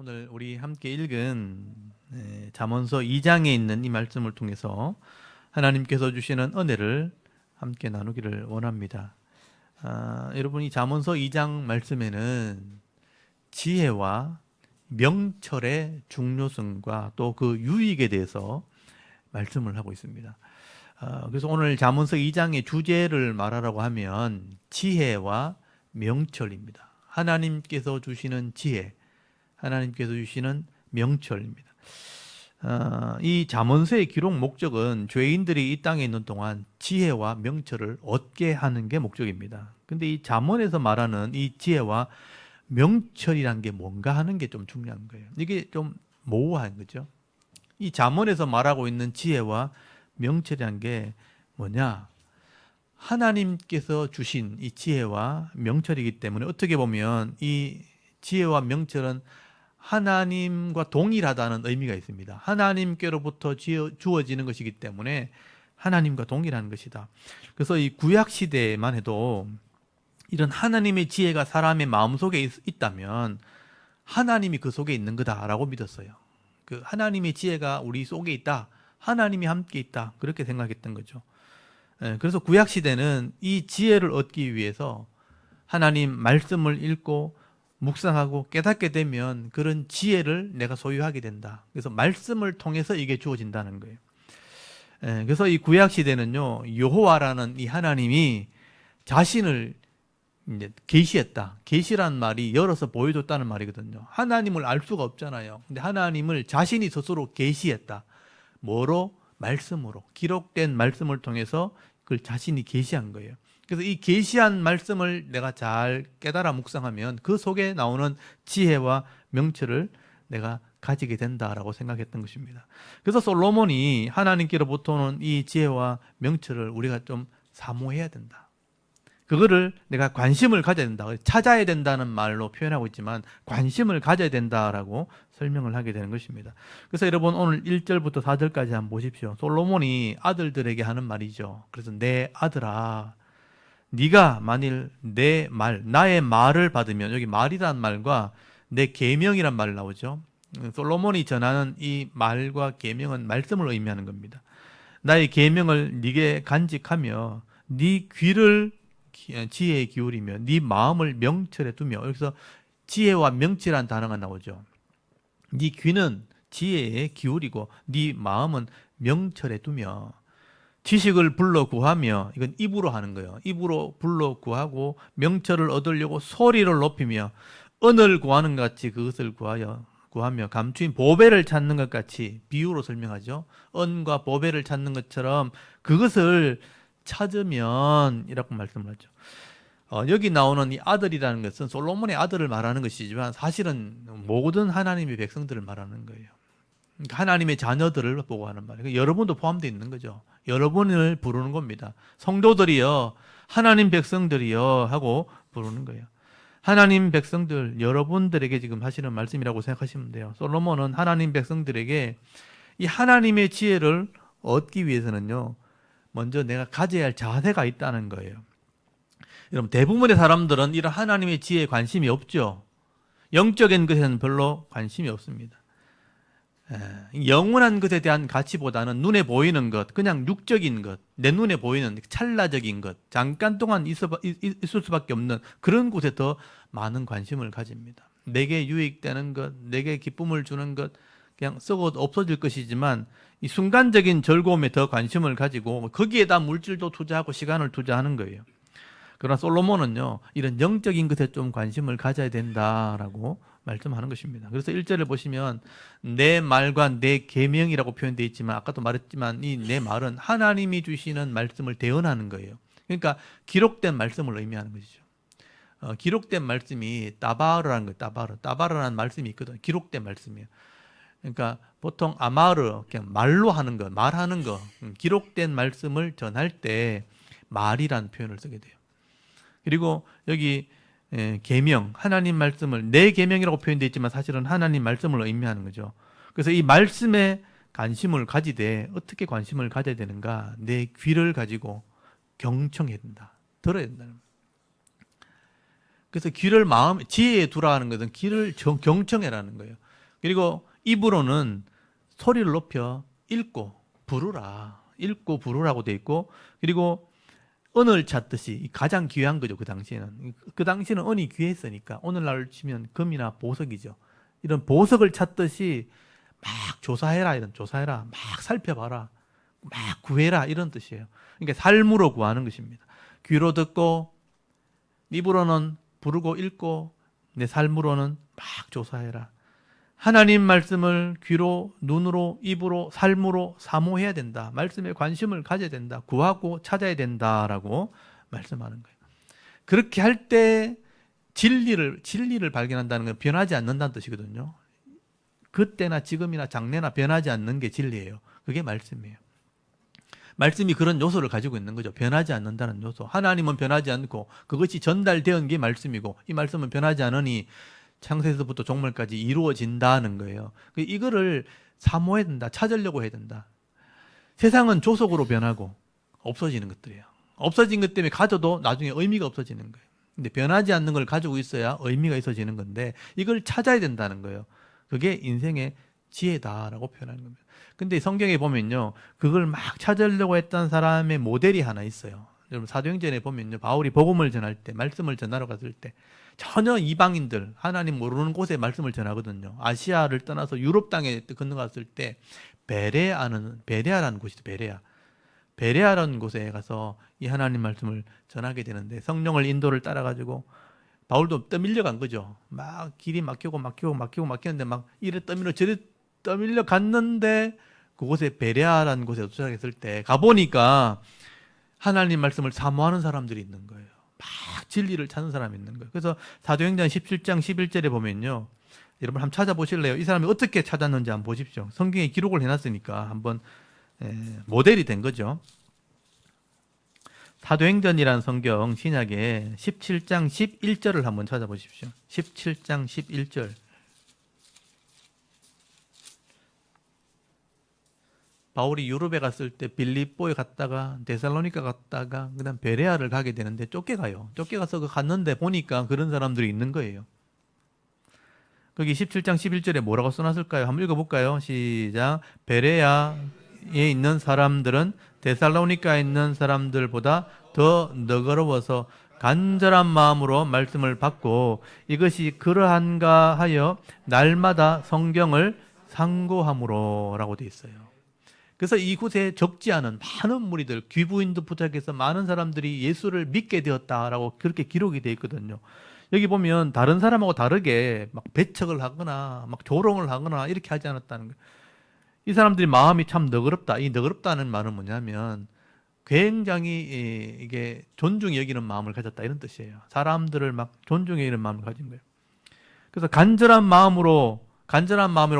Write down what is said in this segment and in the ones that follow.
오늘 우리 함께 읽은 잠언서 2장에 있는 이 말씀을 통해서 하나님께서 주시는 은혜를 함께 나누기를 원합니다. 여러분, 이 잠언서 2장 말씀에는 지혜와 명철의 중요성과 또 그 유익에 대해서 말씀을 하고 있습니다. 그래서 오늘 잠언서 2장의 주제를 말하라고 하면 지혜와 명철입니다. 하나님께서 주시는 지혜, 하나님께서 주시는 명철입니다. 이 잠언서의 기록 목적은 죄인들이 이 땅에 있는 동안 지혜와 명철을 얻게 하는 게 목적입니다. 근데 이 잠언에서 말하는 이 지혜와 명철이란 게 뭔가 하는 게 좀 중요한 거예요. 이게 좀 모호한 거죠. 이 잠언에서 말하고 있는 지혜와 명철이란 게 뭐냐? 하나님께서 주신 이 지혜와 명철이기 때문에 어떻게 보면 이 지혜와 명철은 하나님과 동일하다는 의미가 있습니다. 하나님께로부터 주어지는 것이기 때문에 하나님과 동일한 것이다. 그래서 이 구약 시대에만 해도 이런 하나님의 지혜가 사람의 마음속에 있다면 하나님이 그 속에 있는 거다라고 믿었어요. 그 하나님의 지혜가 우리 속에 있다. 하나님이 함께 있다. 그렇게 생각했던 거죠. 그래서 구약 시대는 이 지혜를 얻기 위해서 하나님 말씀을 읽고 묵상하고 깨닫게 되면 그런 지혜를 내가 소유하게 된다. 그래서 말씀을 통해서 이게 주어진다는 거예요. 그래서 이 구약 시대는요, 여호와라는 이 하나님이 자신을 이제 계시했다. 계시란 말이 열어서 보여줬다는 말이거든요. 하나님을 알 수가 없잖아요. 근데 하나님을 자신이 스스로 계시했다. 뭐로? 말씀으로. 기록된 말씀을 통해서 그걸 자신이 계시한 거예요. 그래서 이 계시한 말씀을 내가 잘 깨달아 묵상하면 그 속에 나오는 지혜와 명철을 내가 가지게 된다라고 생각했던 것입니다. 그래서 솔로몬이 하나님께로부터 오는 이 지혜와 명철을 우리가 좀 사모해야 된다. 그거를 내가 관심을 가져야 된다. 찾아야 된다는 말로 표현하고 있지만 관심을 가져야 된다라고 설명을 하게 되는 것입니다. 그래서 여러분 오늘 1절부터 4절까지 한번 보십시오. 솔로몬이 아들들에게 하는 말이죠. 그래서 내 아들아, 네가 만일 내 말, 나의 말을 받으면, 여기 말이란 말과 내 계명이란 말 나오죠. 솔로몬이 전하는 이 말과 계명은 말씀을 의미하는 겁니다. 나의 계명을 네게 간직하며 네 귀를 지혜에 기울이며 네 마음을 명철에 두며, 여기서 지혜와 명철이라는 단어가 나오죠. 네 귀는 지혜에 기울이고 네 마음은 명철에 두며 지식을 불러 구하며, 이건 입으로 하는 거예요. 입으로 불러 구하고 명철을 얻으려고 소리를 높이며 은을 구하는 것 같이 그것을 구하며 감추인 보배를 찾는 것 같이, 비유로 설명하죠. 은과 보배를 찾는 것처럼 그것을 찾으면 이라고 말씀을 하죠. 여기 나오는 이 아들이라는 것은 솔로몬의 아들을 말하는 것이지만 사실은 모든 하나님의 백성들을 말하는 거예요. 그러니까 하나님의 자녀들을 보고 하는 말이에요. 여러분도 포함되어 있는 거죠. 여러분을 부르는 겁니다. 성도들이여, 하나님 백성들이여 하고 부르는 거예요. 하나님 백성들, 여러분들에게 지금 하시는 말씀이라고 생각하시면 돼요. 솔로몬은 하나님 백성들에게 이 하나님의 지혜를 얻기 위해서는요, 먼저 내가 가져야 할 자세가 있다는 거예요. 여러분, 대부분의 사람들은 이런 하나님의 지혜에 관심이 없죠. 영적인 것에는 별로 관심이 없습니다. 영원한 것에 대한 가치보다는 눈에 보이는 것, 그냥 육적인 것, 내 눈에 보이는 찰나적인 것, 잠깐 동안 있을 수밖에 없는 그런 곳에 더 많은 관심을 가집니다. 내게 유익되는 것, 내게 기쁨을 주는 것, 그냥 썩어도 없어질 것이지만 이 순간적인 즐거움에 더 관심을 가지고 거기에다 물질도 투자하고 시간을 투자하는 거예요. 그러나 솔로몬은요, 이런 영적인 것에 좀 관심을 가져야 된다라고 말씀하는 것입니다. 그래서 1절을 보시면 내 말과 내 계명이라고 표현되어 있지만, 아까도 말했지만 이 내 말은 하나님이 주시는 말씀을 대언하는 거예요. 그러니까 기록된 말씀을 의미하는 것이죠. 기록된 말씀이 따바르라는 거예요. 따바르라는 말씀이 있거든요. 기록된 말씀이에요. 그러니까 보통 아마르, 그냥 말로 하는 거, 말하는 거, 기록된 말씀을 전할 때 말이라는 표현을 쓰게 돼요. 그리고 여기 계명, 하나님 말씀을 내 계명이라고 표현되어 있지만 사실은 하나님 말씀을 의미하는 거죠. 그래서 이 말씀에 관심을 가지되 어떻게 관심을 가져야 되는가? 내 귀를 가지고 경청해야 된다. 들어야 된다는 거예요. 그래서 귀를 지혜에 두라 하는 것은 귀를 경청해라는 거예요. 그리고 입으로는 소리를 높여 읽고 부르라. 읽고 부르라고 돼 있고, 그리고 은을 찾듯이 가장 귀한 거죠. 그 당시에는. 그 당시에는 은이 귀했으니까 오늘날 치면 금이나 보석이죠. 이런 보석을 찾듯이 막 조사해라, 이런 조사해라, 막 살펴봐라, 막 구해라, 이런 뜻이에요. 그러니까 삶으로 구하는 것입니다. 귀로 듣고 입으로는 부르고 읽고 내 삶으로는 막 조사해라. 하나님 말씀을 귀로, 눈으로, 입으로, 삶으로 사모해야 된다. 말씀에 관심을 가져야 된다. 구하고 찾아야 된다라고 말씀하는 거예요. 그렇게 할 때 진리를 발견한다는 건 변하지 않는다는 뜻이거든요. 그때나 지금이나 장래나 변하지 않는 게 진리예요. 그게 말씀이에요. 말씀이 그런 요소를 가지고 있는 거죠. 변하지 않는다는 요소. 하나님은 변하지 않고 그것이 전달되은 게 말씀이고, 이 말씀은 변하지 않으니 창세에서부터 종말까지 이루어진다는 거예요. 이거를 사모해야 된다. 찾으려고 해야 된다. 세상은 조속으로 변하고 없어지는 것들이에요. 없어진 것 때문에 가져도 나중에 의미가 없어지는 거예요. 근데 변하지 않는 걸 가지고 있어야 의미가 있어지는 건데, 이걸 찾아야 된다는 거예요. 그게 인생의 지혜다라고 표현하는 겁니다. 근데 성경에 보면요, 그걸 막 찾으려고 했던 사람의 모델이 하나 있어요. 여러분 사도행전에 보면요, 바울이 복음을 전할 때, 말씀을 전하러 갔을 때 전혀 이방인들, 하나님 모르는 곳에 말씀을 전하거든요. 아시아를 떠나서 유럽 땅에 건너갔을 때 베레아라는 곳이죠. 베레아라는 곳에 가서 이 하나님 말씀을 전하게 되는데, 성령을 인도를 따라가지고 바울도 떠밀려 간 거죠. 막 길이 막히는데 막 이래 떠밀려 저래 떠밀려 갔는데, 그곳에 베레아라는 곳에 도착했을 때 가보니까 하나님 말씀을 사모하는 사람들이 있는 거예요. 막 진리를 찾는 사람이 있는 거예요. 그래서 사도행전 17장 11절에 보면요, 여러분 한번 찾아보실래요? 이 사람이 어떻게 찾았는지 한번 보십시오. 성경에 기록을 해놨으니까 한번 모델이 된 거죠. 사도행전이라는 성경 신약에 17장 11절을 한번 찾아보십시오. 17장 11절. 바울이 유럽에 갔을 때 빌립보에 갔다가 데살로니가 갔다가 그다음 베레아를 가게 되는데 쫓겨가요. 쫓겨가서 갔는데 보니까 그런 사람들이 있는 거예요. 거기 17장 11절에 뭐라고 써놨을까요? 한번 읽어볼까요? 시작. 베레아에 있는 사람들은 데살로니카에 있는 사람들보다 더 너그러워서 간절한 마음으로 말씀을 받고 이것이 그러한가 하여 날마다 성경을 상고함으로 라고 되어 있어요. 그래서 이곳에 적지 않은 많은 무리들, 귀부인도 부탁해서 많은 사람들이 예수를 믿게 되었다라고 그렇게 기록이 되어 있거든요. 여기 보면 다른 사람하고 다르게 막 배척을 하거나 막 조롱을 하거나 이렇게 하지 않았다는 거예요. 이 사람들이 마음이 참 너그럽다. 이 너그럽다는 말은 뭐냐면 굉장히 이게 존중히 여기는 마음을 가졌다, 이런 뜻이에요. 사람들을 막 존중해 여기는 마음을 가진 거예요. 그래서 간절한 마음으로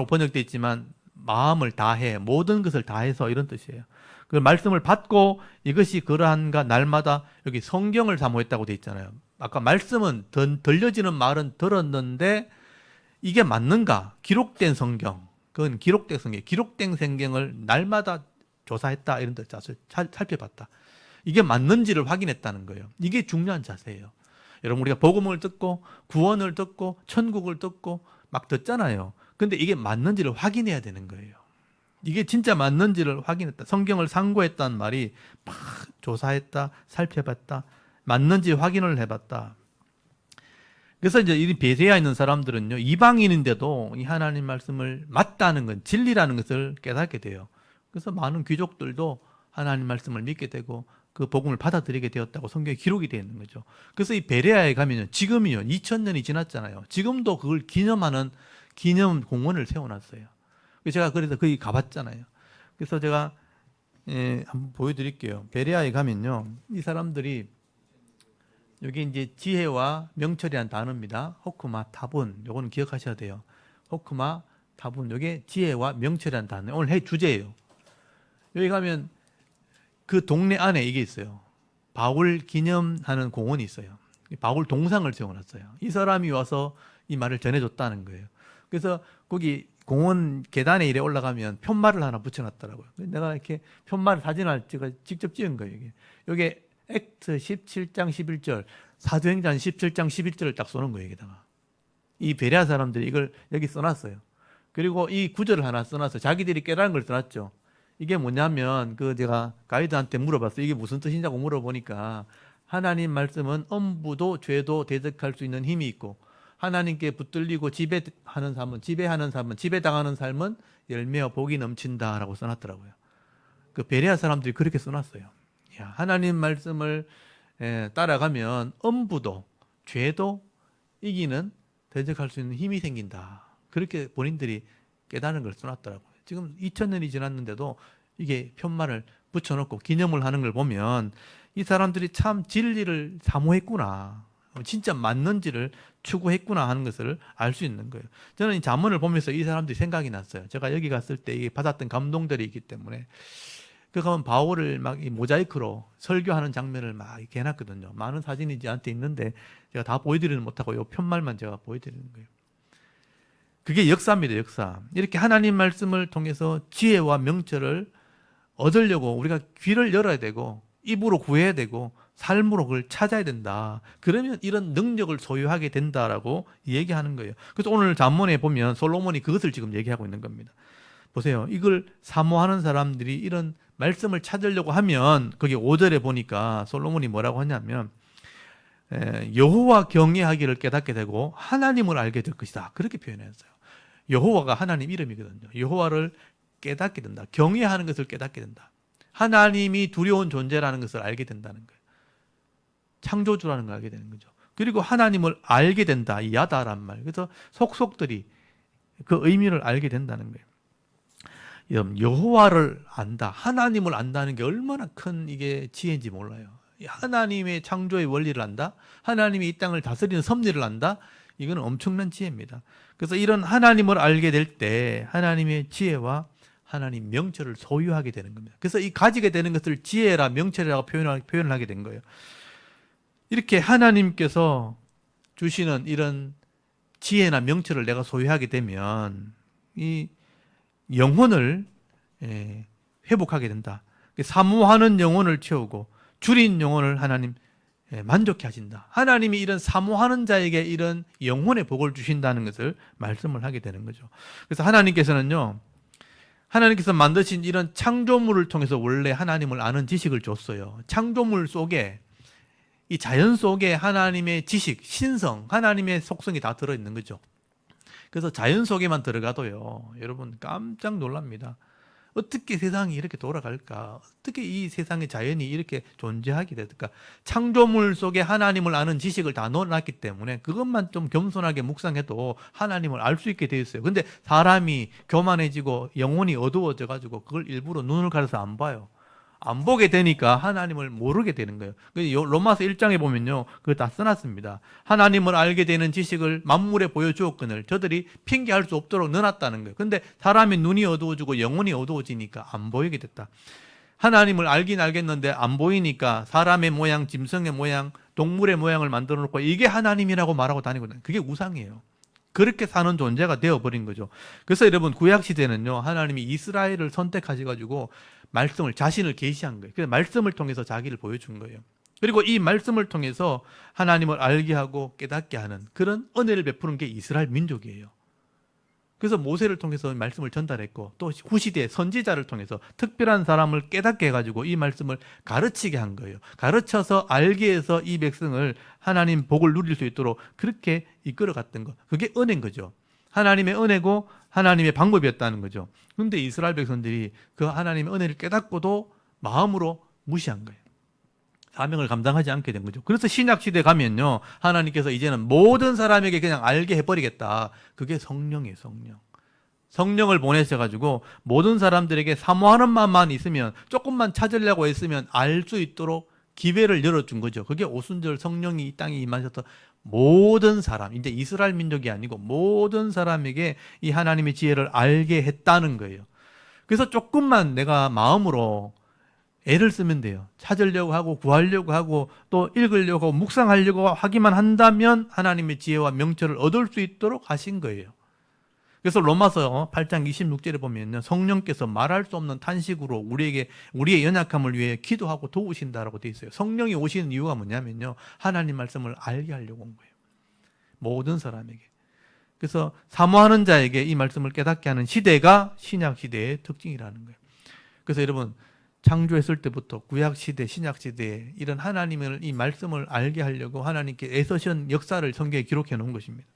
번역되어 있지만 마음을 다해, 모든 것을 다해서, 이런 뜻이에요. 그 말씀을 받고 이것이 그러한가 날마다, 여기 성경을 사모했다고 되어 있잖아요. 아까 말씀은 들려지는 말은 들었는데 이게 맞는가? 기록된 성경, 그건 기록된 성경을 날마다 조사했다, 이런 뜻. 살펴봤다. 이게 맞는지를 확인했다는 거예요. 이게 중요한 자세예요. 여러분, 우리가 복음을 듣고 구원을 듣고 천국을 듣고 막 듣잖아요. 근데 이게 맞는지를 확인해야 되는 거예요. 이게 진짜 맞는지를 확인했다. 성경을 상고했다는 말이 막 조사했다, 살펴봤다, 맞는지 확인을 해봤다. 그래서 이제 이 베레아에 있는 사람들은요, 이방인인데도 이 하나님 말씀을 맞다는 건, 진리라는 것을 깨닫게 돼요. 그래서 많은 귀족들도 하나님 말씀을 믿게 되고 그 복음을 받아들이게 되었다고 성경에 기록이 되어 있는 거죠. 그래서 이 베레아에 가면요, 지금이요, 2000년이 지났잖아요. 지금도 그걸 기념하는 기념 공원을 세워놨어요. 제가 그래서 거기 가봤잖아요. 그래서 제가 한번 보여드릴게요. 베레아에 가면요, 이 사람들이, 여기 이제 지혜와 명철이라는 단어입니다. 호크마 타분, 요거는 기억하셔야 돼요. 호크마 타분, 요게 지혜와 명철이라는 단어. 오늘 해 주제예요. 여기 가면 그 동네 안에 이게 있어요. 바울 기념하는 공원이 있어요. 바울 동상을 세워놨어요. 이 사람이 와서 이 말을 전해줬다는 거예요. 그래서 거기 공원 계단에 이래 올라가면 편말을 하나 붙여놨더라고요. 내가 이렇게 편말 사진을 직접 찍은 거예요. 이게 액트 17장 11절, 사도행전 17장 11절을 딱 써놓은 거예요. 여기다가 이 베레아 사람들이 이걸 여기 써놨어요. 그리고 이 구절을 하나 써놨어요. 자기들이 깨달은 걸 써놨죠. 이게 뭐냐면 제가 가이드한테 물어봤어요. 이게 무슨 뜻이냐고 물어보니까 하나님 말씀은 엄부도 죄도 대적할 수 있는 힘이 있고 하나님께 붙들리고 지배하는 삶은 지배당하는 삶은 열매와 복이 넘친다라고 써놨더라고요. 그 베레아 사람들이 그렇게 써놨어요. 야, 하나님 말씀을 따라가면 엄부도 죄도 이기는 대적할 수 있는 힘이 생긴다. 그렇게 본인들이 깨달은 걸 써놨더라고요. 지금 2000년이 지났는데도 이게 편말을 붙여놓고 기념을 하는 걸 보면 이 사람들이 참 진리를 사모했구나, 진짜 맞는지를 추구했구나 하는 것을 알 수 있는 거예요. 저는 이 잠언을 보면서 이 사람들이 생각이 났어요. 제가 여기 갔을 때 이게 받았던 감동들이 있기 때문에. 그 가면 바울을 막 이 모자이크로 설교하는 장면을 막 이렇게 해놨거든요. 많은 사진이 저한테 있는데 제가 다 보여드리는 못하고 이 편말만 제가 보여드리는 거예요. 그게 역사입니다, 역사. 이렇게 하나님 말씀을 통해서 지혜와 명철을 얻으려고 우리가 귀를 열어야 되고 입으로 구해야 되고 삶으로 그걸 찾아야 된다. 그러면 이런 능력을 소유하게 된다라고 얘기하는 거예요. 그래서 오늘 잠언에 보면 솔로몬이 그것을 지금 얘기하고 있는 겁니다. 보세요. 이걸 사모하는 사람들이 이런 말씀을 찾으려고 하면 거기 5절에 보니까 솔로몬이 뭐라고 하냐면 여호와 경외하기를 깨닫게 되고 하나님을 알게 될 것이다. 그렇게 표현했어요. 여호와가 하나님 이름이거든요. 여호와를 깨닫게 된다. 경외하는 것을 깨닫게 된다. 하나님이 두려운 존재라는 것을 알게 된다는 거예요. 창조주라는 걸 알게 되는 거죠. 그리고 하나님을 알게 된다. 이 야다란 말. 그래서 속속들이 그 의미를 알게 된다는 거예요. 여호와를 안다, 하나님을 안다는 게 얼마나 큰 이게 지혜인지 몰라요. 하나님의 창조의 원리를 안다, 하나님이 이 땅을 다스리는 섭리를 안다, 이거는 엄청난 지혜입니다. 그래서 이런 하나님을 알게 될 때 하나님의 지혜와 하나님 명철을 소유하게 되는 겁니다. 그래서 이 가지게 되는 것을 지혜라 명철이라고 표현을 하게 된 거예요. 이렇게 하나님께서 주시는 이런 지혜나 명철을 내가 소유하게 되면 이 영혼을 회복하게 된다. 사모하는 영혼을 채우고 줄인 영혼을 하나님 만족해 하신다. 하나님이 이런 사모하는 자에게 이런 영혼의 복을 주신다는 것을 말씀을 하게 되는 거죠. 그래서 하나님께서는요, 하나님께서 만드신 이런 창조물을 통해서 원래 하나님을 아는 지식을 줬어요. 창조물 속에, 이 자연 속에 하나님의 지식, 신성, 하나님의 속성이 다 들어있는 거죠. 그래서 자연 속에만 들어가도요, 여러분 깜짝 놀랍니다. 어떻게 세상이 이렇게 돌아갈까? 어떻게 이 세상의 자연이 이렇게 존재하게 될까? 창조물 속에 하나님을 아는 지식을 다 넣어놨기 때문에 그것만 좀 겸손하게 묵상해도 하나님을 알 수 있게 되어 있어요. 근데 사람이 교만해지고 영혼이 어두워져 가지고 그걸 일부러 눈을 가려서 안 봐요. 안 보게 되니까 하나님을 모르게 되는 거예요. 로마서 1장에 보면요, 그거 다 써놨습니다. 하나님을 알게 되는 지식을 만물에 보여주었거늘 저들이 핑계할 수 없도록 넣어놨다는 거예요. 근데 사람의 눈이 어두워지고 영혼이 어두워지니까 안 보이게 됐다. 하나님을 알긴 알겠는데 안 보이니까 사람의 모양, 짐승의 모양, 동물의 모양을 만들어 놓고 이게 하나님이라고 말하고 다니거든요. 그게 우상이에요. 그렇게 사는 존재가 되어버린 거죠. 그래서 여러분 구약시대는요, 하나님이 이스라엘을 선택하셔가지고 말씀을, 자신을 계시한 거예요. 그래서 말씀을 통해서 자기를 보여준 거예요. 그리고 이 말씀을 통해서 하나님을 알게 하고 깨닫게 하는 그런 은혜를 베푸는 게 이스라엘 민족이에요. 그래서 모세를 통해서 말씀을 전달했고 또 후시대 선지자를 통해서 특별한 사람을 깨닫게 해가지고 이 말씀을 가르치게 한 거예요. 가르쳐서 알게 해서 이 백성을 하나님 복을 누릴 수 있도록 그렇게 이끌어갔던 것. 그게 은혜인 거죠. 하나님의 은혜고 하나님의 방법이었다는 거죠. 그런데 이스라엘 백성들이 그 하나님의 은혜를 깨닫고도 마음으로 무시한 거예요. 사명을 감당하지 않게 된 거죠. 그래서 신약시대에 가면요, 하나님께서 이제는 모든 사람에게 그냥 알게 해버리겠다. 그게 성령이에요, 성령. 성령을 보내셔가지고 모든 사람들에게 사모하는 마음만 있으면, 조금만 찾으려고 했으면 알 수 있도록 기회를 열어준 거죠. 그게 오순절 성령이 이 땅에 임하셔서 모든 사람, 이제 이스라엘 민족이 아니고 모든 사람에게 이 하나님의 지혜를 알게 했다는 거예요. 그래서 조금만 내가 마음으로 애를 쓰면 돼요. 찾으려고 하고 구하려고 하고 또 읽으려고 하고 묵상하려고 하기만 한다면 하나님의 지혜와 명철을 얻을 수 있도록 하신 거예요. 그래서 로마서 8장 26절에 보면 성령께서 말할 수 없는 탄식으로 우리에게 우리의 연약함을 위해 기도하고 도우신다라고 되어 있어요. 성령이 오시는 이유가 뭐냐면요, 하나님 말씀을 알게 하려고 온 거예요. 모든 사람에게. 그래서 사모하는 자에게 이 말씀을 깨닫게 하는 시대가 신약 시대의 특징이라는 거예요. 그래서 여러분 창조했을 때부터 구약 시대, 신약 시대에 이런 하나님을 이 말씀을 알게 하려고 하나님께 애쓰신 역사를 성경에 기록해 놓은 것입니다.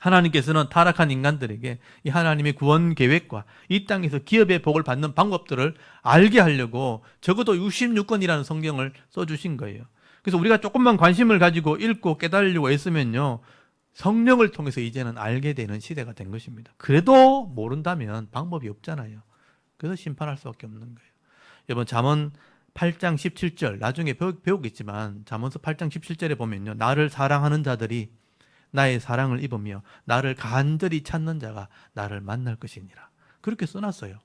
하나님께서는 타락한 인간들에게 이 하나님의 구원 계획과 이 땅에서 기업의 복을 받는 방법들을 알게 하려고 적어도 66권이라는 성경을 써주신 거예요. 그래서 우리가 조금만 관심을 가지고 읽고 깨달으려고 했으면요, 성령을 통해서 이제는 알게 되는 시대가 된 것입니다. 그래도 모른다면 방법이 없잖아요. 그래서 심판할 수밖에 없는 거예요. 여러분 잠언 8장 17절 나중에 배우겠지만 잠언서 8장 17절에 보면요, 나를 사랑하는 자들이 나의 사랑을 입으며 나를 간절히 찾는 자가 나를 만날 것이니라. 그렇게 써놨어요.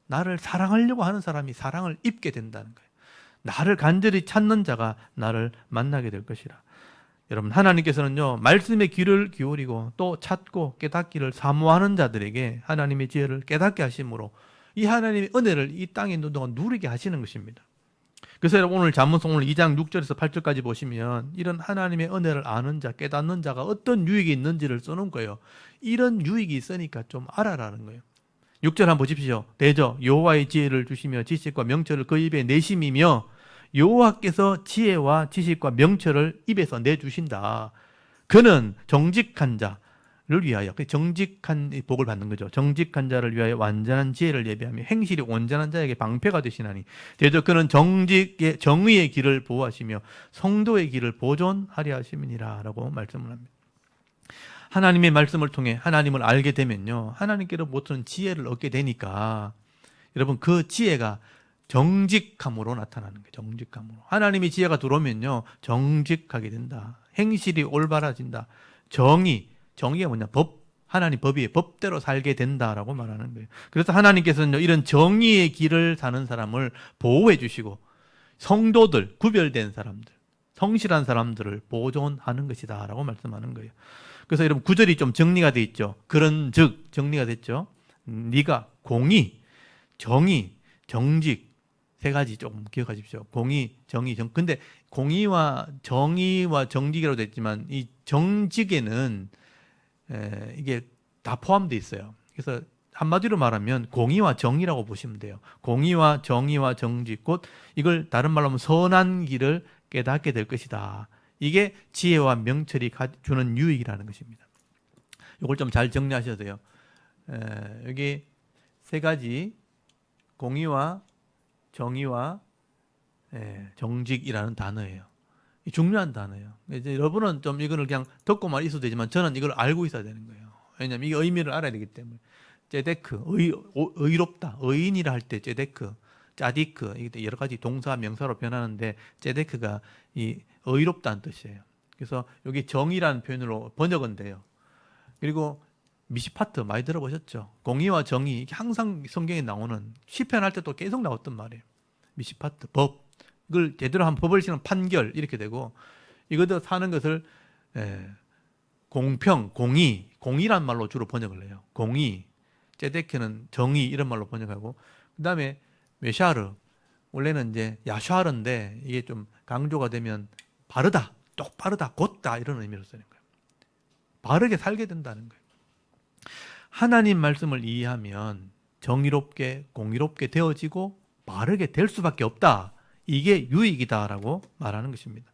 나를 사랑하려고 하는 사람이 사랑을 입게 된다는 거예요. 나를 간절히 찾는 자가 나를 만나게 될 것이라. 여러분 하나님께서는요, 말씀의 귀를 기울이고 또 찾고 깨닫기를 사모하는 자들에게 하나님의 지혜를 깨닫게 하심으로 이 하나님의 은혜를 이 땅에 있는 동안 누리게 하시는 것입니다. 그래서 여러분 오늘 잠언서 오늘 2장 6절에서 8절까지 보시면 이런 하나님의 은혜를 아는 자, 깨닫는 자가 어떤 유익이 있는지를 써놓은 거예요. 이런 유익이 있으니까 좀 알아라는 거예요. 6절 한번 보십시오. 대저 여호와의 지혜를 주시며 지식과 명철을 그 입에 내심이며 여호와께서 지혜와 지식과 명철을 입에서 내주신다. 그는 정직한 자를 위하여, 정직한 복을 받는 거죠. 정직한 자를 위하여 완전한 지혜를 예비하며 행실이 온전한 자에게 방패가 되시나니 대저 그는 정의의 길을 보호하시며 성도의 길을 보존하려 하심이니라 라고 말씀을 합니다. 하나님의 말씀을 통해 하나님을 알게 되면요, 하나님께로부터는 지혜를 얻게 되니까 여러분 그 지혜가 정직함으로 나타나는 거예요. 정직함으로. 하나님의 지혜가 들어오면요, 정직하게 된다. 행실이 올바라진다. 정의가 뭐냐? 하나님 법이 법대로 살게 된다라고 말하는 거예요. 그래서 하나님께서는 이런 정의의 길을 사는 사람을 보호해 주시고 성도들, 구별된 사람들, 성실한 사람들을 보존하는 것이다 라고 말씀하는 거예요. 그래서 여러분 구절이 좀 정리가 돼 있죠. 그런즉 정리가 됐죠. 네가 공의, 정의, 정직 세 가지 조금 기억하십시오. 공의, 정의, 근데 공의와 정의와 정직이라고 됐지만 이 정직에는 이게 다 포함되어 있어요. 그래서 한마디로 말하면 공의와 정의라고 보시면 돼요. 공의와 정의와 정직, 곧 이걸 다른 말로 하면 선한 길을 깨닫게 될 것이다. 이게 지혜와 명철이 주는 유익이라는 것입니다. 이걸 좀 잘 정리하셔야 돼요. 여기 세 가지, 공의와 정의와 정직이라는 단어예요. 중요한 단어예요. 이제 여러분은 좀 이거를 그냥 듣고만 있어도 되지만 저는 이걸 알고 있어야 되는 거예요. 왜냐하면 이 의미를 알아야 되기 때문에. 제데크, 의롭다, 의인이라 할 때 제데크, 짜디크, 이게 여러 가지 동사, 명사로 변하는데 제데크가 이 의롭다는 뜻이에요. 그래서 여기 정의라는 표현으로 번역은 돼요. 그리고 미시파트 많이 들어보셨죠? 공의와 정의, 이게 항상 성경에 나오는, 시편 할 때도 계속 나왔던 말이에요. 미시파트, 법, 이걸 제대로 한 법을 지는 판결 이렇게 되고, 이것도 사는 것을 공평, 공의란 말로 주로 번역을 해요. 공의, 제데크는 정의 이런 말로 번역하고, 그 다음에 메샤르, 원래는 이제 야샤르인데 이게 좀 강조가 되면 바르다, 똑바르다, 곧다 이런 의미로 쓰는 거예요. 바르게 살게 된다는 거예요. 하나님 말씀을 이해하면 정의롭게 공의롭게 되어지고 바르게 될 수밖에 없다. 이게 유익이다라고 말하는 것입니다.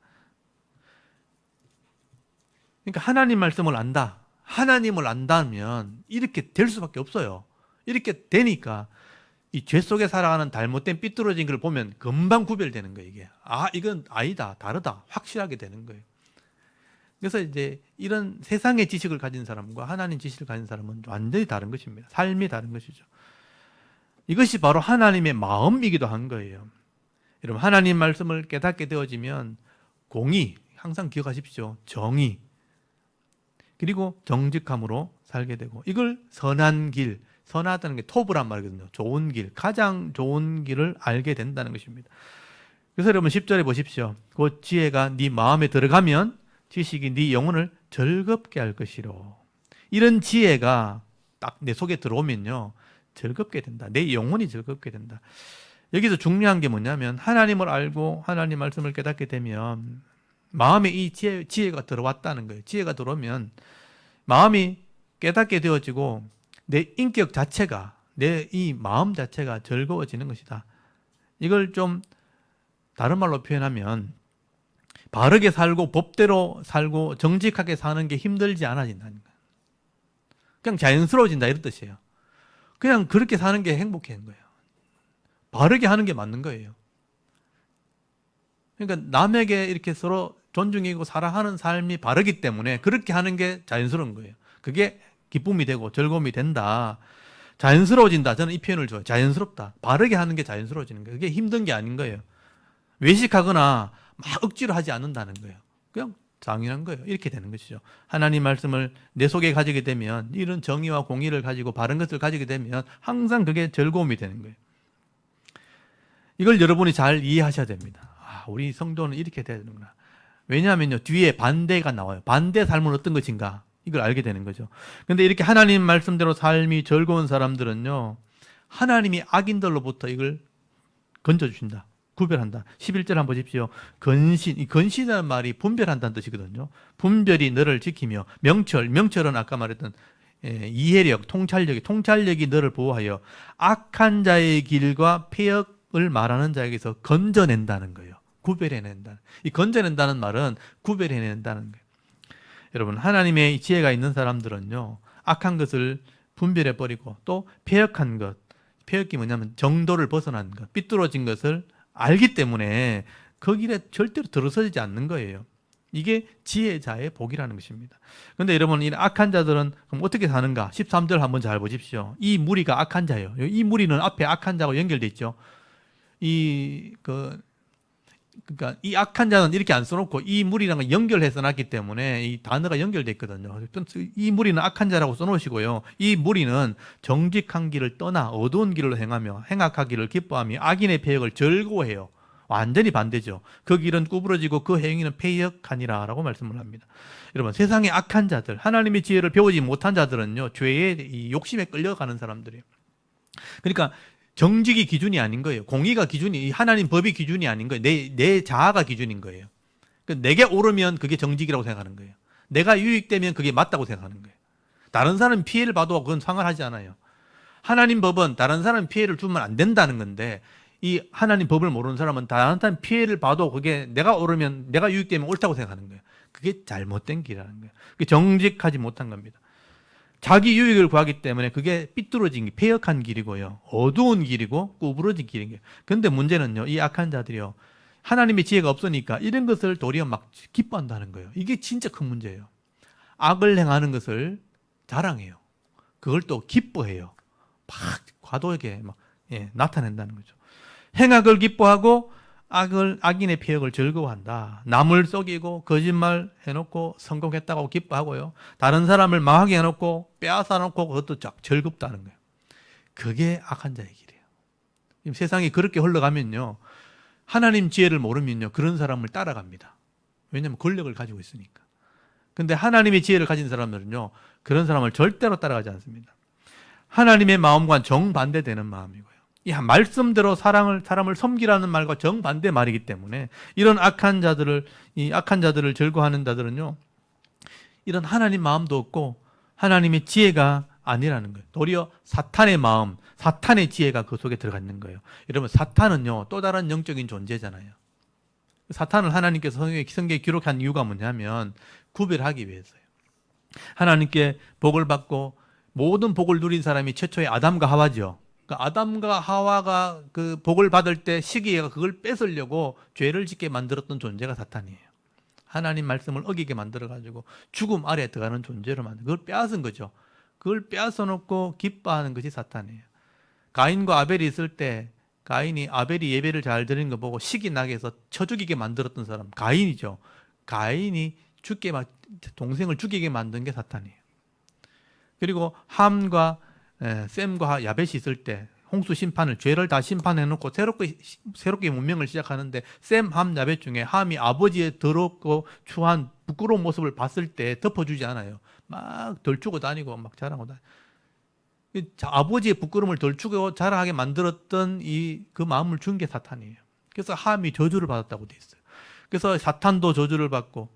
그러니까 하나님 말씀을 안다. 하나님을 안다면 이렇게 될 수밖에 없어요. 이렇게 되니까 이 죄 속에 살아가는 잘못된 삐뚤어진 걸 보면 금방 구별되는 거예요. 이게 이건 아니다, 다르다, 확실하게 되는 거예요. 그래서 이제 이런 세상의 지식을 가진 사람과 하나님 지식을 가진 사람은 완전히 다른 것입니다. 삶이 다른 것이죠. 이것이 바로 하나님의 마음이기도 한 거예요. 여러분 하나님 말씀을 깨닫게 되어지면 공의, 항상 기억하십시오. 정의, 그리고 정직함으로 살게 되고, 이걸 선한 길, 선하다는 게 톱이란 말이거든요. 좋은 길, 가장 좋은 길을 알게 된다는 것입니다. 그래서 여러분 10절에 보십시오. 그 지혜가 네 마음에 들어가면 지식이 네 영혼을 즐겁게 할 것이로. 이런 지혜가 딱 내 속에 들어오면요, 즐겁게 된다. 내 영혼이 즐겁게 된다. 여기서 중요한 게 뭐냐면 하나님을 알고 하나님 말씀을 깨닫게 되면 마음에 이 지혜가 들어왔다는 거예요. 지혜가 들어오면 마음이 깨닫게 되어지고 내 인격 자체가, 내 이 마음 자체가 즐거워지는 것이다. 이걸 좀 다른 말로 표현하면 바르게 살고 법대로 살고 정직하게 사는 게 힘들지 않아진다는 거예요. 그냥 자연스러워진다 이런 뜻이에요. 그냥 그렇게 사는 게 행복한 거예요. 바르게 하는 게 맞는 거예요. 그러니까 남에게 이렇게 서로 존중이고 사랑하는 삶이 바르기 때문에 그렇게 하는 게 자연스러운 거예요. 그게 기쁨이 되고 즐거움이 된다. 자연스러워진다. 저는 이 표현을 좋아해요. 자연스럽다. 바르게 하는 게 자연스러워지는 거예요. 그게 힘든 게 아닌 거예요. 외식하거나 막 억지로 하지 않는다는 거예요. 그냥 당연한 거예요. 이렇게 되는 것이죠. 하나님 말씀을 내 속에 가지게 되면, 이런 정의와 공의를 가지고 바른 것을 가지게 되면 항상 그게 즐거움이 되는 거예요. 이걸 여러분이 잘 이해하셔야 됩니다. 우리 성도는 이렇게 돼야 되는구나. 왜냐하면요, 뒤에 반대가 나와요. 반대 삶은 어떤 것인가, 이걸 알게 되는 거죠. 근데 이렇게 하나님 말씀대로 삶이 즐거운 사람들은요, 하나님이 악인들로부터 이걸 건져주신다. 구별한다. 11절 한번 보십시오. 건신, 이 건신이라는 말이 분별한다는 뜻이거든요. 분별이 너를 지키며, 명철은 아까 말했던 이해력, 통찰력이 너를 보호하여 악한 자의 길과 폐역을 말하는 자에게서 건져낸다는 거예요. 구별해낸다. 이 건져낸다는 말은 구별해낸다는 거예요. 여러분, 하나님의 지혜가 있는 사람들은요, 악한 것을 분별해버리고 또 폐역한 것, 폐역이 뭐냐면 정도를 벗어난 것, 삐뚤어진 것을 알기 때문에 그 길에 절대로 들어서지 않는 거예요. 이게 지혜자의 복이라는 것입니다. 그런데 여러분, 이 악한 자들은 그럼 어떻게 사는가? 13절 한번 잘 보십시오. 이 무리가 악한 자예요. 이 무리는 앞에 악한 자하고 연결돼 있죠. 그러니까 이 악한 자는 이렇게 안 써놓고 이 무리랑 연결해서 놨기 때문에 이 단어가 연결돼 있거든요. 이 무리는 악한 자라고 써놓으시고요. 이 무리는 정직한 길을 떠나 어두운 길로 행하며 행악하기를 기뻐하며 악인의 폐역을 즐거워해요. 완전히 반대죠. 그 길은 구부러지고 그 행위는 폐역하니라 라고 말씀을 합니다. 여러분, 세상의 악한 자들, 하나님의 지혜를 배우지 못한 자들은요, 죄의 이 욕심에 끌려가는 사람들이에요. 그러니까 정직이 기준이 아닌 거예요. 공의가 기준이, 하나님 법이 기준이 아닌 거예요. 내 자아가 기준인 거예요. 내게 옳으면 그게 정직이라고 생각하는 거예요. 내가 유익되면 그게 맞다고 생각하는 거예요. 다른 사람 피해를 봐도 그건 상관하지 않아요. 하나님 법은 다른 사람 피해를 주면 안 된다는 건데, 이 하나님 법을 모르는 사람은 다른 사람 피해를 봐도 그게 내가 옳으면, 내가 유익되면 옳다고 생각하는 거예요. 그게 잘못된 길이라는 거예요. 그게 정직하지 못한 겁니다. 자기 유익을 구하기 때문에 그게 삐뚤어진 길, 폐역한 길이고요. 어두운 길이고 구부러진 길인 거예요. 그런데 문제는요, 이 악한 자들이요, 하나님의 지혜가 없으니까 이런 것을 도리어 막 기뻐한다는 거예요. 이게 진짜 큰 문제예요. 악을 행하는 것을 자랑해요. 그걸 또 기뻐해요. 막 과도하게 나타낸다는 거죠. 행악을 기뻐하고 악인의 폐역을 즐거워한다. 남을 속이고 거짓말 해놓고 성공했다고 기뻐하고요. 다른 사람을 망하게 해놓고 빼앗아 놓고 그것도 쫙 즐겁다는 거예요. 그게 악한 자의 길이에요. 지금 세상이 그렇게 흘러가면요, 하나님 지혜를 모르면요, 그런 사람을 따라갑니다. 왜냐하면 권력을 가지고 있으니까. 근데 하나님의 지혜를 가진 사람들은요, 그런 사람을 절대로 따라가지 않습니다. 하나님의 마음과 정반대되는 마음이고요. 이 말씀대로 사람을 섬기라는 말과 정반대 말이기 때문에 이런 악한 자들을 즐거워하는 자들은요, 이런 하나님 마음도 없고 하나님의 지혜가 아니라는 거예요. 도리어 사탄의 마음, 사탄의 지혜가 그 속에 들어가 있는 거예요. 여러분, 사탄은요, 또 다른 영적인 존재잖아요. 사탄을 하나님께서 성경에 기록한 이유가 뭐냐면 구별하기 위해서요. 하나님께 복을 받고 모든 복을 누린 사람이 최초의 아담과 하와죠. 그러니까 아담과 하와가 그 복을 받을 때 시기가 그걸 뺏으려고 죄를 짓게 만들었던 존재가 사탄이에요. 하나님 말씀을 어기게 만들어가지고 죽음 아래에 들어가는 존재로 만든, 그걸 빼앗은 거죠. 그걸 빼앗아 놓고 기뻐하는 것이 사탄이에요. 가인과 아벨이 있을 때 가인이 아벨이 예배를 잘 드리는 거 보고 시기 나게 해서 쳐 죽이게 만들었던 사람 가인이죠. 가인이 동생을 죽이게 만든 게 사탄이에요. 그리고 셈과 야벳이 있을 때 홍수 심판을, 죄를 다 심판해놓고 새롭게 문명을 시작하는데 셈, 함, 야벳 중에 함이 아버지의 더럽고 추한 부끄러운 모습을 봤을 때 덮어주지 않아요. 막 덜추고 다니고 막 자랑하고 다니고. 아버지의 부끄러움을 덜추고 자랑하게 만들었던 그 마음을 준 게 사탄이에요. 그래서 함이 저주를 받았다고 돼 있어요. 그래서 사탄도 저주를 받고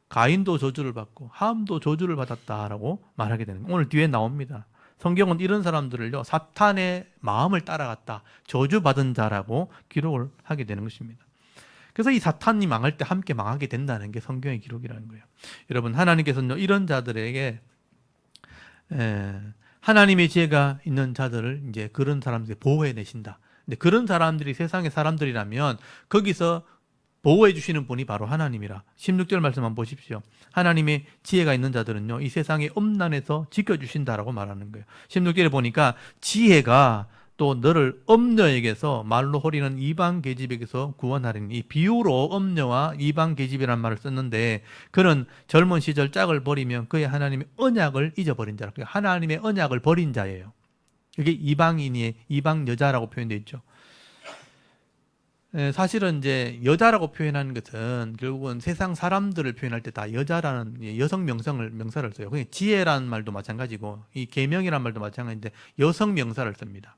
가인도 저주를 받고 함도 저주를 받았다라고 말하게 되는 거예요. 오늘 뒤에 나옵니다. 성경은 이런 사람들을요, 사탄의 마음을 따라갔다, 저주받은 자라고 기록을 하게 되는 것입니다. 그래서 이 사탄이 망할 때 함께 망하게 된다는 게 성경의 기록이라는 거예요. 여러분, 하나님께서는 이런 자들에게 하나님의 지혜가 있는 자들을 이제 그런 사람들이 보호해 내신다. 근데 그런 사람들이 세상의 사람들이라면 거기서 보호해 주시는 분이 바로 하나님이라. 16절 말씀 한번 보십시오. 하나님의 지혜가 있는 자들은요, 이 세상의 엄난에서 지켜주신다라고 말하는 거예요. 16절에 보니까 지혜가 또 너를 엄녀에게서, 말로 호리는 이방 계집에게서 구원하리니, 이 비유로 엄녀와 이방 계집이라는 말을 썼는데, 그는 젊은 시절 짝을 버리면 그의 하나님의 언약을 잊어버린 자라. 하나님의 언약을 버린 자예요. 이게 이방인이 이방 여자라고 표현되어 있죠. 사실은 이제 여자라고 표현하는 것은 결국은 세상 사람들을 표현할 때 다 여자라는 여성 명사를 써요. 그냥 지혜라는 말도 마찬가지고 이 계명이라는 말도 마찬가지인데 여성 명사를 씁니다.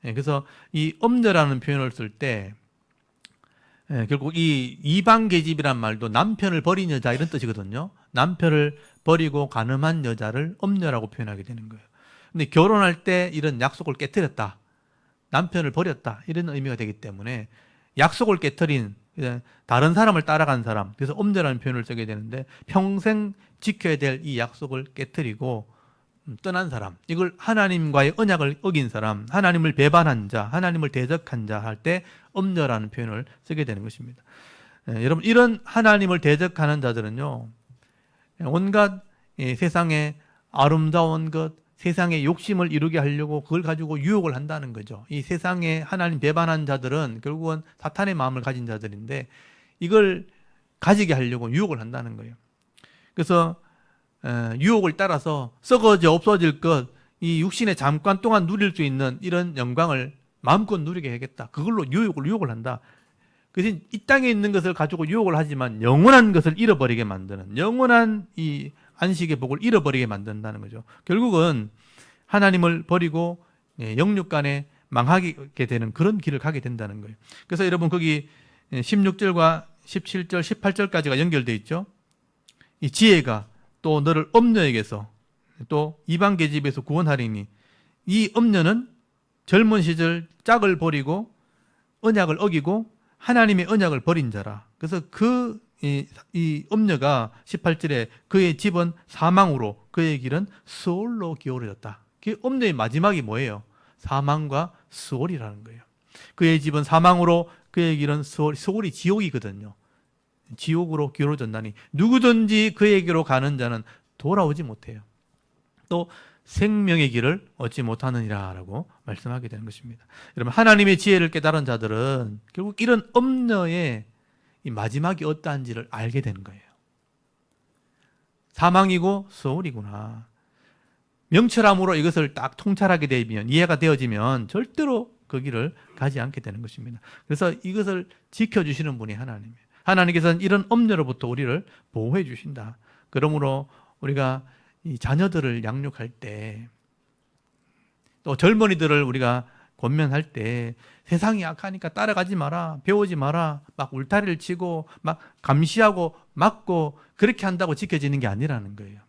그래서 이 엄녀라는 표현을 쓸 때 결국 이 이방 계집이란 말도 남편을 버린 여자 이런 뜻이거든요. 남편을 버리고 간음한 여자를 엄녀라고 표현하게 되는 거예요. 근데 결혼할 때 이런 약속을 깨뜨렸다, 남편을 버렸다, 이런 의미가 되기 때문에 약속을 깨뜨린 다른 사람을 따라간 사람, 그래서 엄녀라는 표현을 쓰게 되는데 평생 지켜야 될 이 약속을 깨뜨리고 떠난 사람, 이걸 하나님과의 언약을 어긴 사람, 하나님을 배반한 자, 하나님을 대적한 자 할 때 엄녀라는 표현을 쓰게 되는 것입니다. 여러분, 이런 하나님을 대적하는 자들은요, 온갖 세상의 아름다운 것, 세상의 욕심을 이루게 하려고 그걸 가지고 유혹을 한다는 거죠. 이 세상에 하나님 배반한 자들은 결국은 사탄의 마음을 가진 자들인데 이걸 가지게 하려고 유혹을 한다는 거예요. 그래서 유혹을 따라서 썩어져 없어질 것, 이 육신의 잠깐 동안 누릴 수 있는 이런 영광을 마음껏 누리게 하겠다. 그걸로 유혹을 한다. 그래서 이 땅에 있는 것을 가지고 유혹을 하지만 영원한 것을 잃어버리게 만드는, 영원한 이 안식의 복을 잃어버리게 만든다는 거죠. 결국은 하나님을 버리고 영육간에 망하게 되는 그런 길을 가게 된다는 거예요. 그래서 여러분 거기 16절과 17절, 18절까지가 연결되어 있죠. 이 지혜가 또 너를 엄녀에게서 또 이방 계집에서 구원하리니, 이 엄녀는 젊은 시절 짝을 버리고 언약을 어기고 하나님의 언약을 버린 자라. 그래서 이 엄녀가 18절에 그의 집은 사망으로 그의 길은 수월로 기울어졌다. 그 엄녀의 마지막이 뭐예요? 사망과 수월이라는 거예요. 그의 집은 사망으로 그의 길은 수월이 지옥이거든요. 지옥으로 기울어졌나니 누구든지 그에게로 가는 자는 돌아오지 못해요. 또 생명의 길을 얻지 못하느니라 라고 말씀하게 되는 것입니다. 여러분, 하나님의 지혜를 깨달은 자들은 결국 이런 엄녀의 이 마지막이 어떠한지를 알게 되는 거예요. 사망이고 수월이구나. 명철함으로 이것을 딱 통찰하게 되면, 이해가 되어지면 절대로 그 길을 가지 않게 되는 것입니다. 그래서 이것을 지켜주시는 분이 하나님이에요. 하나님께서는 이런 엄녀로부터 우리를 보호해 주신다. 그러므로 우리가 이 자녀들을 양육할 때, 또 젊은이들을 우리가 권면할 때 세상이 악하니까 따라가지 마라, 배우지 마라, 막 울타리를 치고 막 감시하고 막고 그렇게 한다고 지켜지는 게 아니라는 거예요.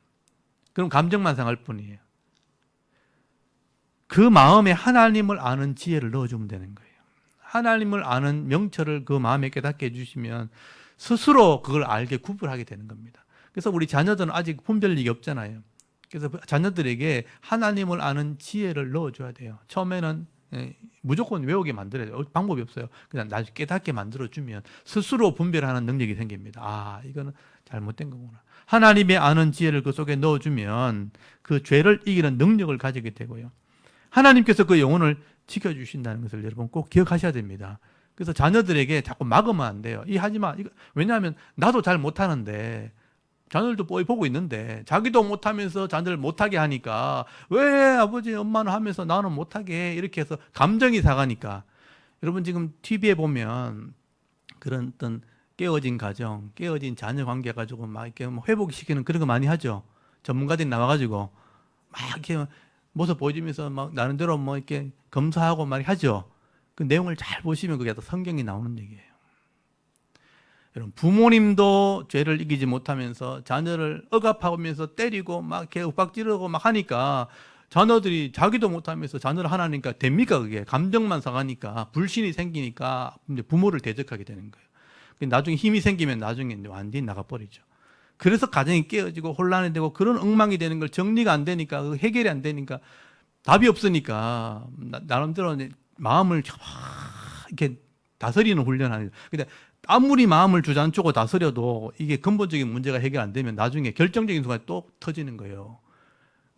그럼 감정만 상할 뿐이에요. 그 마음에 하나님을 아는 지혜를 넣어주면 되는 거예요. 하나님을 아는 명철을 그 마음에 깨닫게 해주시면 스스로 그걸 알게 구분하게 되는 겁니다. 그래서 우리 자녀들은 아직 분별력이 없잖아요. 그래서 자녀들에게 하나님을 아는 지혜를 넣어줘야 돼요. 처음에는 무조건 외우게 만들어야 돼요. 방법이 없어요. 그냥 나중에 깨닫게 만들어주면 스스로 분별하는 능력이 생깁니다. 아, 이거는 잘못된 거구나. 하나님의 아는 지혜를 그 속에 넣어주면 그 죄를 이기는 능력을 가지게 되고요. 하나님께서 그 영혼을 지켜주신다는 것을 여러분 꼭 기억하셔야 됩니다. 그래서 자녀들에게 자꾸 막으면 안 돼요. 이 하지 마. 왜냐하면 나도 잘 못하는데, 자녀들도 보고 있는데 자기도 못하면서 자녀를 못하게 하니까 왜 아버지 엄마는 하면서 나는 못하게 해, 이렇게 해서 감정이 상하니까. 여러분 지금 TV에 보면 그런 어떤 깨어진 가정, 깨어진 자녀 관계 가지고 막 이렇게 회복시키는 그런 거 많이 하죠. 전문가들이 나와가지고 막 이렇게 모습 보여주면서 막 나름대로 뭐 이렇게 검사하고 막 하죠. 그 내용을 잘 보시면 그게 다 성경이 나오는 얘기예요. 여러분, 부모님도 죄를 이기지 못하면서 자녀를 억압하면서 때리고 막 이렇게 윽박지르고 막 하니까 자녀들이 자기도 못하면서 자녀를 하나니까 됩니까? 그게 감정만 상하니까 불신이 생기니까 이제 부모를 대적하게 되는 거예요. 나중에 힘이 생기면 나중에 이제 완전히 나가버리죠. 그래서 가정이 깨어지고 혼란이 되고 그런 엉망이 되는 걸 정리가 안 되니까 해결이 안 되니까 답이 없으니까 나름대로 마음을 이렇게 다스리는 훈련하는. 근데 아무리 마음을 주저앉히고 다스려도 이게 근본적인 문제가 해결 안 되면 나중에 결정적인 순간에 또 터지는 거예요.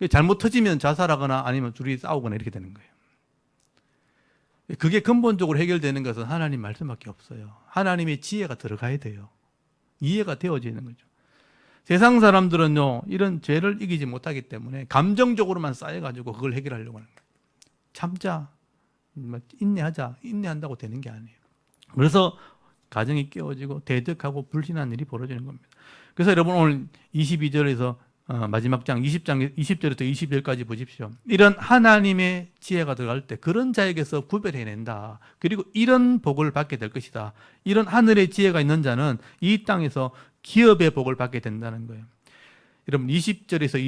잘못 터지면 자살하거나 아니면 둘이 싸우거나 이렇게 되는 거예요. 그게 근본적으로 해결되는 것은 하나님 말씀밖에 없어요. 하나님의 지혜가 들어가야 돼요. 이해가 되어지는 거죠. 세상 사람들은요, 이런 죄를 이기지 못하기 때문에 감정적으로만 쌓여가지고 그걸 해결하려고 하는 거예요. 참자, 인내하자, 인내한다고 되는 게 아니에요. 그래서 가정이 깨어지고 대적하고 불신한 일이 벌어지는 겁니다. 그래서 여러분 오늘 22절에서 마지막 장 20절부터 20절까지 보십시오. 이런 하나님의 지혜가 들어갈 때 그런 자에게서 구별해낸다. 그리고 이런 복을 받게 될 것이다. 이런 하늘의 지혜가 있는 자는 이 땅에서 기업의 복을 받게 된다는 거예요. 여러분 20절에서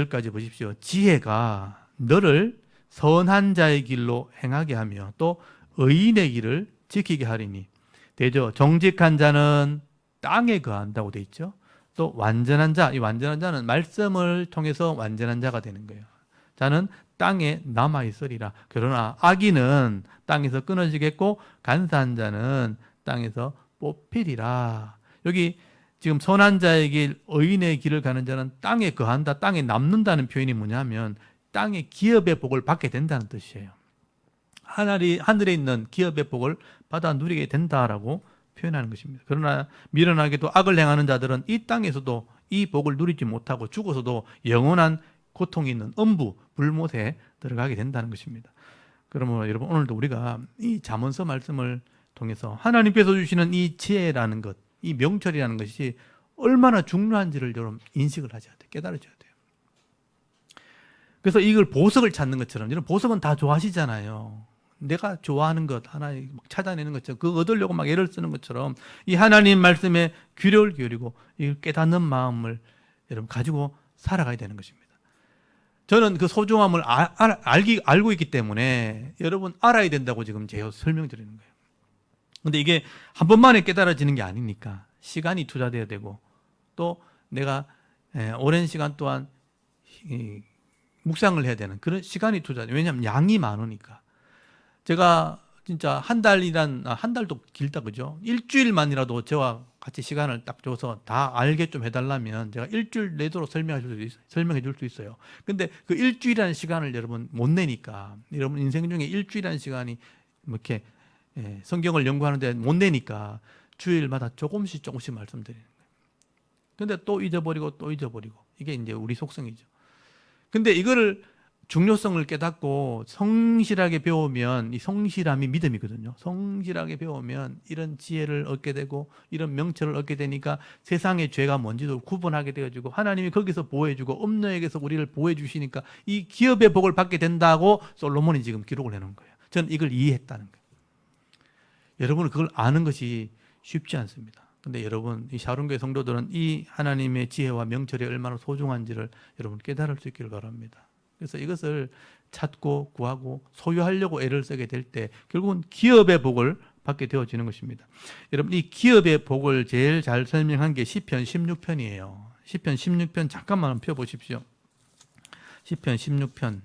22절까지 보십시오. 지혜가 너를 선한 자의 길로 행하게 하며 또 의인의 길을 지키게 하리니 되죠. 정직한 자는 땅에 거한다고 돼 있죠. 또 완전한 자, 이 완전한 자는 말씀을 통해서 완전한 자가 되는 거예요. 자는 땅에 남아 있으리라. 그러나 악인은 땅에서 끊어지겠고 간사한 자는 땅에서 뽑히리라. 여기 지금 선한 자의 길, 의인의 길을 가는 자는 땅에 거한다, 땅에 남는다는 표현이 뭐냐면 땅의 기업의 복을 받게 된다는 뜻이에요. 하늘에 있는 기업의 복을 받아 누리게 된다라고 표현하는 것입니다. 그러나 미련하게도 악을 행하는 자들은 이 땅에서도 이 복을 누리지 못하고 죽어서도 영원한 고통이 있는 엄부, 불못에 들어가게 된다는 것입니다. 그러면 여러분 오늘도 우리가 이 잠언서 말씀을 통해서 하나님께서 주시는 이 지혜라는 것, 이 명철이라는 것이 얼마나 중요한지를 여러분 인식을 하셔야 돼요. 깨달으셔야 돼요. 그래서 이걸 보석을 찾는 것처럼, 여러분 보석은 다 좋아하시잖아요. 내가 좋아하는 것 하나 찾아내는 것처럼 그거 얻으려고 막 애를 쓰는 것처럼 이 하나님 말씀에 귀를 기울이고 이 깨닫는 마음을 여러분 가지고 살아가야 되는 것입니다. 저는 그 소중함을 알고 있기 때문에 여러분 알아야 된다고 지금 제가 설명드리는 거예요. 근데 이게 한 번만에 깨달아지는 게 아니니까 시간이 투자돼야 되고 또 내가 오랜 시간 동안 묵상을 해야 되는 그런 시간이 투자돼요. 왜냐하면 양이 많으니까. 제가 진짜 한 달도 길다 그죠? 일주일만이라도 저와 같이 시간을 딱 줘서 다 알게 좀 해달라면 제가 일주일 내도록 설명해 줄 수 있어요. 근데 그 일주일이라는 시간을 여러분 못 내니까, 여러분 인생 중에 일주일이라는 시간이 뭐 이렇게 성경을 연구하는데 못 내니까 주일마다 조금씩 말씀드리는 거예요. 근데 또 잊어버리고 이게 이제 우리 속성이죠. 근데 이거를 중요성을 깨닫고 성실하게 배우면 이 성실함이 믿음이거든요. 성실하게 배우면 이런 지혜를 얻게 되고 이런 명철을 얻게 되니까 세상의 죄가 뭔지도 구분하게 되어지고 하나님이 거기서 보호해주고 엄노에게서 우리를 보호해 주시니까 이 기업의 복을 받게 된다고 솔로몬이 지금 기록을 해놓은 거예요. 저는 이걸 이해했다는 거예요. 여러분은 그걸 아는 것이 쉽지 않습니다. 근데 여러분 이 샤론교회 성도들은 이 하나님의 지혜와 명철이 얼마나 소중한지를 여러분 깨달을 수 있기를 바랍니다. 그래서 이것을 찾고 구하고 소유하려고 애를 쓰게 될 때 결국은 기업의 복을 받게 되어지는 것입니다. 여러분 이 기업의 복을 제일 잘 설명한 게 시편 16편이에요. 시편 16편 잠깐만 펴보십시오. 시편 16편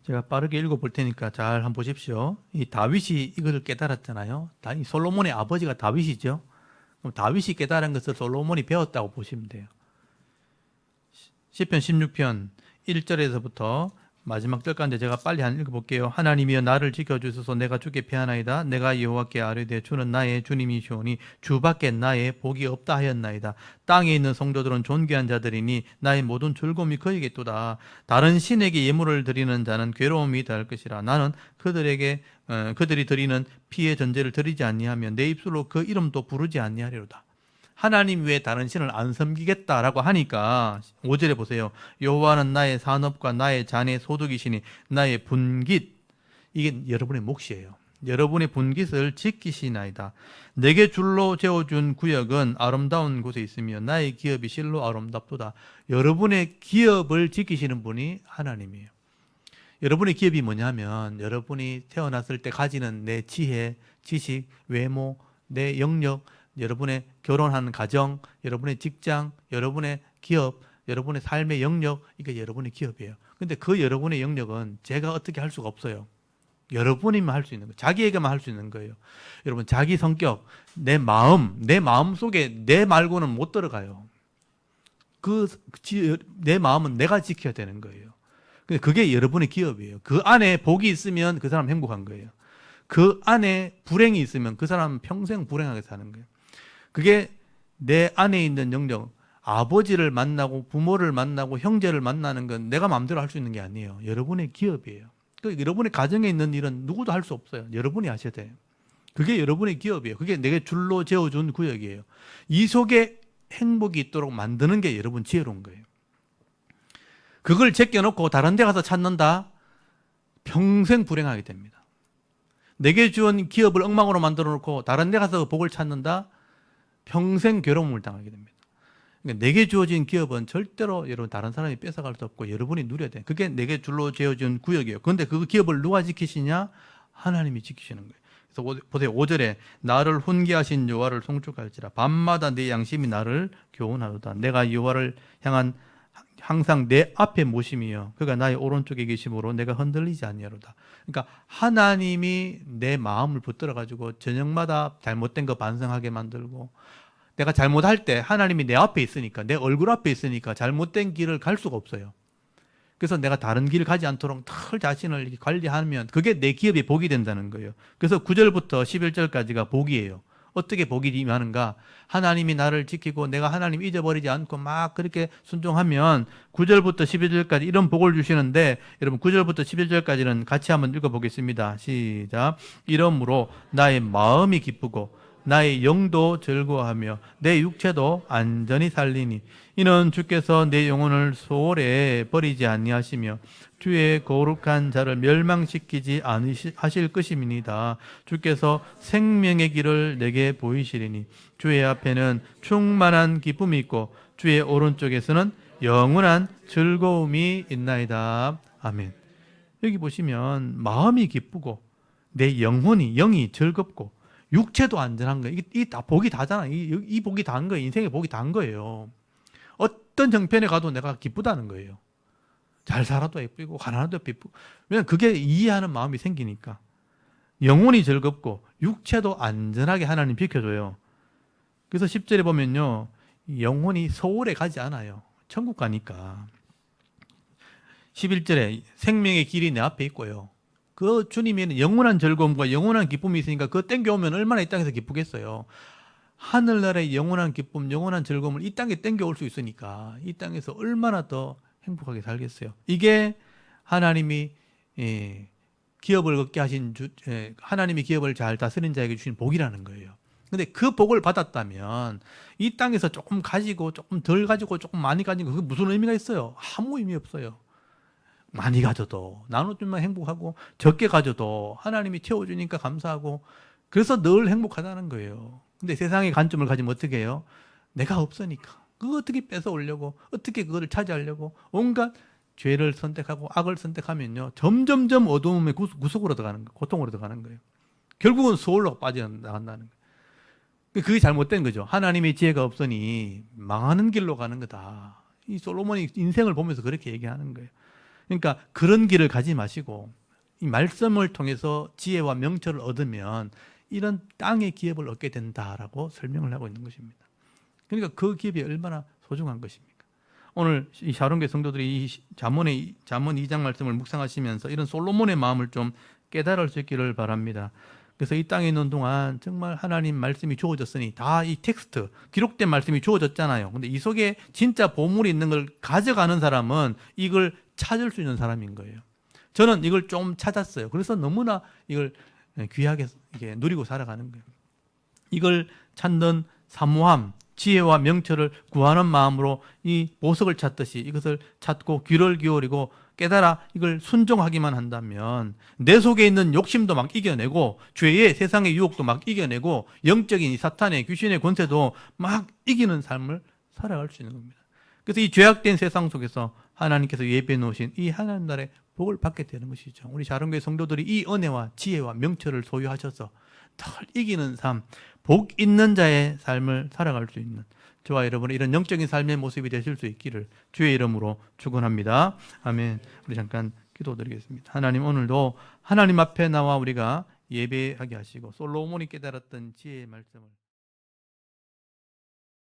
제가 빠르게 읽어볼 테니까 잘 한번 보십시오. 이 다윗이 이것을 깨달았잖아요. 이 솔로몬의 아버지가 다윗이죠. 그럼 다윗이 깨달은 것을 솔로몬이 배웠다고 보시면 돼요. 시편 16편 1절에서부터 마지막 절까지 제가 빨리 읽어볼게요. 하나님이여 나를 지켜주소서. 내가 주께 피하나이다. 내가 여호와께 아뢰되 주는 나의 주님이시오니 주밖에 나의 복이 없다 하였나이다. 땅에 있는 성도들은 존귀한 자들이니 나의 모든 즐거움이 그에게 있도다. 다른 신에게 예물을 드리는 자는 괴로움이 더할 것이라. 나는 그들이 드리는 피의 전제를 드리지 아니하며 내 입술로 그 이름도 부르지 아니하리로다. 하나님 외에 다른 신을 안 섬기겠다라고 하니까 5절에 보세요. 여호와는 나의 산업과 나의 잔의 소득이시니 나의 분깃. 이게 여러분의 몫이에요. 여러분의 분깃을 지키시나이다. 내게 줄로 재어준 구역은 아름다운 곳에 있으며 나의 기업이 실로 아름답도다. 여러분의 기업을 지키시는 분이 하나님이에요. 여러분의 기업이 뭐냐면 여러분이 태어났을 때 가지는 내 지혜, 지식, 외모, 내 영역, 여러분의 결혼하는 가정, 여러분의 직장, 여러분의 기업, 여러분의 삶의 영역, 이게 여러분의 기업이에요. 근데 그 여러분의 영역은 제가 어떻게 할 수가 없어요. 여러분이만 할 수 있는 거예요. 자기에게만 할 수 있는 거예요. 여러분, 자기 성격, 내 마음 속에 내 말고는 못 들어가요. 내 마음은 내가 지켜야 되는 거예요. 근데 그게 여러분의 기업이에요. 그 안에 복이 있으면 그 사람 행복한 거예요. 그 안에 불행이 있으면 그 사람은 평생 불행하게 사는 거예요. 그게 내 안에 있는 영역, 아버지를 만나고 부모를 만나고 형제를 만나는 건 내가 마음대로 할 수 있는 게 아니에요. 여러분의 기업이에요. 여러분의 가정에 있는 일은 누구도 할 수 없어요. 여러분이 하셔야 돼요. 그게 여러분의 기업이에요. 그게 내게 줄로 재어준 구역이에요. 이 속에 행복이 있도록 만드는 게 여러분 지혜로운 거예요. 그걸 제껴놓고 다른 데 가서 찾는다? 평생 불행하게 됩니다. 내게 주은 기업을 엉망으로 만들어 놓고 다른 데 가서 복을 찾는다? 평생 괴로움을 당하게 됩니다. 그러니까 내게 주어진 기업은 절대로 여러분 다른 사람이 뺏어갈 수 없고 여러분이 누려야 돼요. 그게 내게 줄로 재어준 구역이에요. 그런데 그 기업을 누가 지키시냐? 하나님이 지키시는 거예요. 그래서 보세요. 5절에 나를 훈계하신 여호와를 송축할지라 밤마다 내 양심이 나를 교훈하도다. 내가 여호와를 향한 항상 내 앞에 모심이요 그가 나의 오른쪽에 계심으로 내가 흔들리지 아니하로다. 그러니까 하나님이 내 마음을 붙들어 가지고 저녁마다 잘못된 거 반성하게 만들고, 내가 잘못할 때 하나님이 내 앞에 있으니까, 내 얼굴 앞에 있으니까 잘못된 길을 갈 수가 없어요. 그래서 내가 다른 길을 가지 않도록 털 자신을 관리하면 그게 내 기업이 복이 된다는 거예요. 그래서 9절부터 11절까지가 복이에요. 어떻게 복이 임하는가? 하나님이 나를 지키고 내가 하나님 잊어버리지 않고 막 그렇게 순종하면 9절부터 11절까지 이런 복을 주시는데, 여러분 9절부터 11절까지는 같이 한번 읽어보겠습니다. 시작. 이러므로 나의 마음이 기쁘고 나의 영도 즐거워하며 내 육체도 안전히 살리니 이는 주께서 내 영혼을 소홀에 버리지 아니하시며 주의 거룩한 자를 멸망시키지 않으실 것임이니이다. 주께서 생명의 길을 내게 보이시리니 주의 앞에는 충만한 기쁨이 있고 주의 오른쪽에서는 영원한 즐거움이 있나이다. 아멘. 여기 보시면 마음이 기쁘고 내 영이 즐겁고 육체도 안전한 거예요. 이게 다 복이 다잖아. 이 복이 다한 거예요. 인생의 복이 다한 거예요. 어떤 형편에 가도 내가 기쁘다는 거예요. 잘 살아도 예쁘고 가난해도 예쁘고. 왜냐하면 그게 이해하는 마음이 생기니까. 영혼이 즐겁고 육체도 안전하게 하나님 비켜줘요. 그래서 10절에 보면요, 영혼이 소홀에 가지 않아요. 천국 가니까. 11절에 생명의 길이 내 앞에 있고요. 그 주님에는 영원한 즐거움과 영원한 기쁨이 있으니까 그거 땡겨오면 얼마나 이 땅에서 기쁘겠어요. 하늘나라의 영원한 기쁨, 영원한 즐거움을 이 땅에 땡겨올 수 있으니까 이 땅에서 얼마나 더 행복하게 살겠어요. 이게 하나님이 기업을 얻게 하신 하나님이 기업을 잘 다스린 자에게 주신 복이라는 거예요. 근데 그 복을 받았다면 이 땅에서 조금 가지고 조금 덜 가지고 조금 많이 가지고 그게 무슨 의미가 있어요? 아무 의미 없어요. 많이 가져도 나눠주면 행복하고 적게 가져도 하나님이 채워주니까 감사하고, 그래서 늘 행복하다는 거예요. 근데 세상의 관점을 가지면 어떻게 해요? 내가 없으니까 그거 어떻게 뺏어 오려고, 어떻게 그거를 차지하려고 온갖 죄를 선택하고 악을 선택하면요 점점점 어두움의 구속으로 들어가는 거예요. 고통으로 들어가는 거예요. 결국은 소홀로 빠져나간다는 거예요. 그게 잘못된 거죠. 하나님의 지혜가 없으니 망하는 길로 가는 거다. 이 솔로몬이 인생을 보면서 그렇게 얘기하는 거예요. 그러니까 그런 길을 가지 마시고 이 말씀을 통해서 지혜와 명철을 얻으면 이런 땅의 기업을 얻게 된다라고 설명을 하고 있는 것입니다. 그러니까 그 기업이 얼마나 소중한 것입니까? 오늘 이 샤론교회 성도들이 이 잠언 2장 말씀을 묵상하시면서 이런 솔로몬의 마음을 좀 깨달을 수 있기를 바랍니다. 그래서 이 땅에 있는 동안 정말 하나님 말씀이 주어졌으니 다 이 텍스트, 기록된 말씀이 주어졌잖아요. 근데 이 속에 진짜 보물이 있는 걸 가져가는 사람은 이걸 찾을 수 있는 사람인 거예요. 저는 이걸 좀 찾았어요. 그래서 너무나 이걸 귀하게 이게 누리고 살아가는 거예요. 이걸 찾는 사모함, 지혜와 명철을 구하는 마음으로 이 보석을 찾듯이 이것을 찾고 귀를 기울이고 깨달아 이걸 순종하기만 한다면 내 속에 있는 욕심도 막 이겨내고 죄의 세상의 유혹도 막 이겨내고 영적인 이 사탄의 귀신의 권세도 막 이기는 삶을 살아갈 수 있는 겁니다. 그래서 이 죄악된 세상 속에서 하나님께서 예배해 놓으신 이 하나님 나라의 복을 받게 되는 것이죠. 우리 자른교회 성도들이 이 은혜와 지혜와 명철을 소유하셔서 늘 이기는 삶, 복 있는 자의 삶을 살아갈 수 있는 저와 여러분의 이런 영적인 삶의 모습이 되실 수 있기를 주의 이름으로 축원합니다. 아멘. 우리 잠깐 기도드리겠습니다. 하나님, 오늘도 하나님 앞에 나와 우리가 예배하게 하시고 솔로몬이 깨달았던 지혜의 말씀을